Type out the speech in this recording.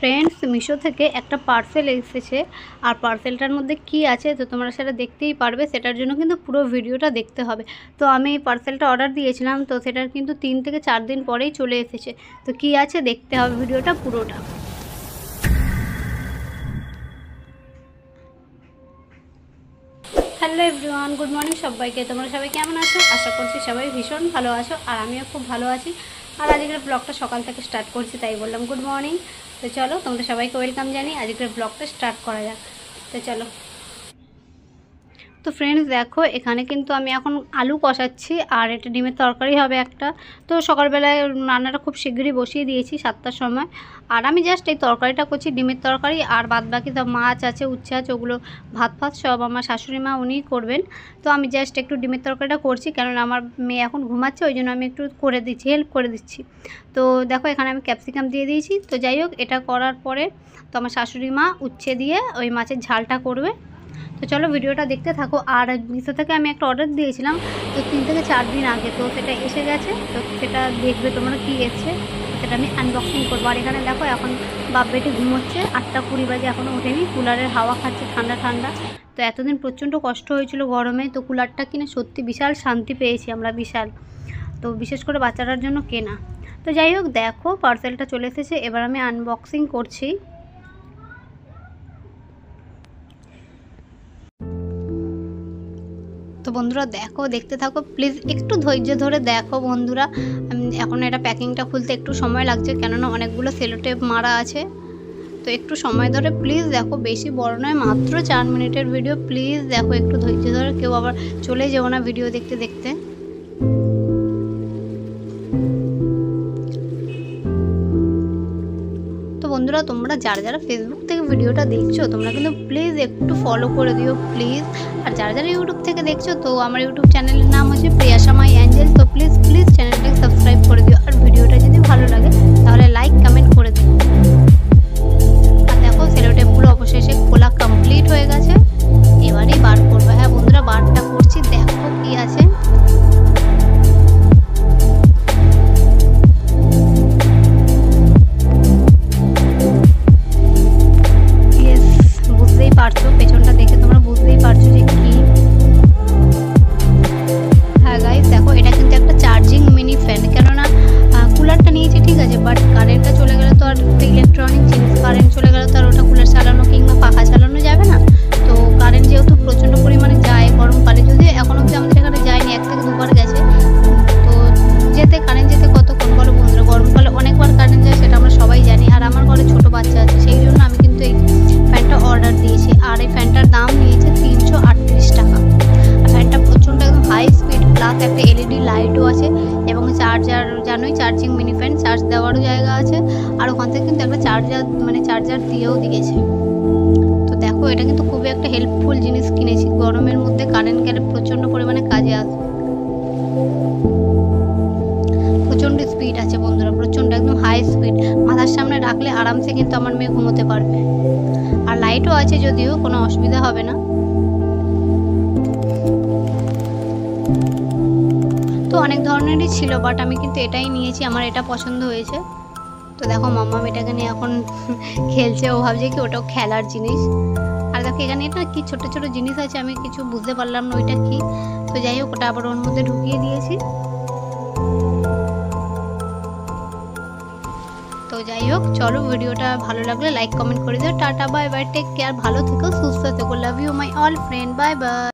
Friends, Meesho থেকে একটা parcel এসেছে। আর পার্সেলটার মধ্যে কি আছে তো তোমরা সেটা দেখতেই পারবে। সেটার জন্য কিন্তু পুরো ভিডিওটা দেখতে হবে। তো আমি এই পার্সেলটা অর্ডার দিয়েছিলাম, তো সেটার কিন্তু 3 থেকে 4 দিন পরেই চলে এসেছে। তো কি আছে দেখতে হবে ভিডিওটা পুরোটা। হ্যালো এভরিওয়ান, গুড মর্নিং সবাইকে। তোমরা সবাই কেমন আছো? আশা করছি সবাই ভীষণ ভালো আছো, আর আমিও খুব ভালো আছি। আর আজকের ব্লগটা সকাল থেকে স্টার্ট করছি, তাই বললাম গুড মর্নিং। তো চলো, তোমাদের সবাইকে ওয়েলকাম জানিয়ে আজকের ব্লগটা স্টার্ট করা যাক। তো চলো। তো ফ্রেন্ডস দেখো, এখানে কিন্তু আমি এখন আলু কষাচ্ছি, আর এটা ডিমের তরকারি হবে একটা। তো সকালবেলায় রান্নাটা খুব শীঘ্রই বসিয়ে দিয়েছি 7টার সময়। আর আমি জাস্ট এই তরকারিটা করছি, ডিমের তরকারি। আর বাদ বাকি সব মাছ আছে, উচ্ছে আছে, ওগুলো ভাত সব আমার শাশুড়ি মা উনিই করবেন। তো আমি জাস্ট একটু ডিমের তরকারিটা করছি, কেননা আমার মেয়ে এখন ঘুমাচ্ছে, ওই জন্য আমি একটু করে দিচ্ছি, হেল্প করে দিচ্ছি। তো দেখো, এখানে আমি ক্যাপসিকাম দিয়ে দিয়েছি। তো যাই হোক, এটা করার পরে তো আমার শাশুড়ি মা উচ্ছে দিয়ে ওই মাছের ঝালটা করবে। তো চলো ভিডিওটা দেখতে থাকো। আর মিশো থেকে আমি একটা অর্ডার দিয়েছিলাম তো 3 থেকে 4 দিন আগে, তো সেটা এসে গেছে। তো সেটা দেখবে তোমরা কী এসছে, সেটা আমি আনবক্সিং করবো। আর এখানে দেখো, এখন বাপ বেটি ঘুমোচ্ছে, 8:20 বাজে, এখনও ওঠেনি। কুলারের হাওয়া খাচ্ছে ঠান্ডা ঠান্ডা। তো এতদিন প্রচণ্ড কষ্ট হয়েছিল গরমে, তো কুলারটা কিনে সত্যি বিশাল শান্তি পেয়েছি আমরা, বিশাল। তো বিশেষ করে বাচ্চাটার জন্য কেনা। তো যাই হোক, দেখো পার্সেলটা চলে এসেছে, এবার আমি আনবক্সিং করছি। তো বন্ধুরা দেখো, দেখতে থাকো প্লিজ, একটু ধৈর্য ধরে দেখো বন্ধুরা। এখন এটা প্যাকিংটা খুলতে একটু সময় লাগছে, কেননা অনেকগুলো সেলোটেপ মারা আছে। তো একটু সময় ধরে প্লিজ দেখো, বেশি বড় নয়, মাত্র 4 মিনিটের ভিডিও। প্লিজ দেখো, একটু ধৈর্য ধরে, কেউ আবার চলে যেও না ভিডিও দেখতে দেখতে। তো বন্ধুরা, তোমরা যারা যারা ফেসবুক থেকে ভিডিওটা দেখছো, তোমরা কিন্তু প্লিজ একটু ফলো করে দিও প্লিজ। আর যারা যারা ইউটিউব থেকে দেখছো, তো আমার ইউটিউব চ্যানেলের নাম হচ্ছে প্রিয়াশা মাই অ্যাঞ্জেল। তো প্লিজ প্লিজ চ্যানেলটাকে সাবস্ক্রাইব করে দিও। আর ভিডিওটা যদি ভালো লাগে তাহলে লাইক কমেন্ট করে দিও। আর দেখো, সেলোটেপগুলো অবশেষে খোলা কমপ্লিট হয়ে গেছে। এবারেই বার করবো। হ্যাঁ বন্ধুরা, বারটা করছি। দেখো কি আছে। পারছো, পেছনটা দেখে তোমরা বুঝতেই পারছো যে কি। হ্যাঁ গাইস দেখো, এটা কিন্তু একটা চার্জিং মিনি ফ্যান। কেননা কুলারটা নিয়েছি ঠিক আছে, বাট কারেন্টটা চলে গেলে তো আর ইলেকট্রনিক জিনিস, কারেন্ট চলে গেলে তো আর ওটা কুলার চালানো কিংবা পাখা চালানো যাবে না। তো কারেন্ট যেহেতু প্রচণ্ড পরিমাণে যায় গরমকালে, যদি এখন অবধি আমাদের এখানে যায়নি, 1 থেকে 2 বার গেছে। তো কারেন্ট যেতে কতক্ষণ বলো বন্ধুরা? গরমকালে অনেকবার কারেন্ট যায়, সেটা আমরা সবাই জানি। আর আমার ঘরে ছোটো বাচ্চা আছে, সেই জন্য আমি কিন্তু এই ফ্যানটা অর্ডার দিয়েছি। আর এই ফ্যানটার দাম নিয়েছে 338 টাকা। আর ফ্যানটা প্রচণ্ড একদম হাই স্পিড, প্লাস একটা এলইডি লাইটও আছে, এবং চার্জার, জানোই চার্জিং মিনি ফ্যান, চার্জ দেওয়ারও জায়গা আছে। আর ওখান থেকে কিন্তু একটা চার্জার দিয়েও দিয়েছে। তো দেখো, এটা কিন্তু খুবই একটা হেল্পফুল জিনিস কিনেছি। গরমের মধ্যে কারেন্ট গেলে প্রচণ্ড পরিমাণে কাজে আসবে। প্রচণ্ড স্পিড আছে বন্ধুরা, প্রচণ্ড একদম হাই স্পিড। মাথার সামনে রাখলে আরামসে কিন্তু আমার মেয়ে ঘুমোতে পারবে। আর লাইটও আছে, যদিও কোনো অসুবিধা হবে না। তো অনেক ধরনেরই ছিল, বাট আমি কিন্তু এটাই নিয়েছি, আমার এটা পছন্দ হয়েছে। তো দেখো, মাম্মাম এটাকে নিয়ে এখন খেলছে, ও ভাবছে কি ওটাও খেলার জিনিস। আর দেখো, এখানে এটা কি ছোট ছোট জিনিস আছে, আমি কিছু বুঝতে পারলাম না ওইটা কি। তো যাই হোক, ওটা আবার ওর মধ্যে ঢুকিয়ে দিয়েছি। তো যাই হোক, চলো, ভিডিওটা ভালো লাগলে লাইক কমেন্ট করে দিও। Tata bye bye, take care, ভালো থেকো, সুস্থ থেকো, love you my all friend, bye by.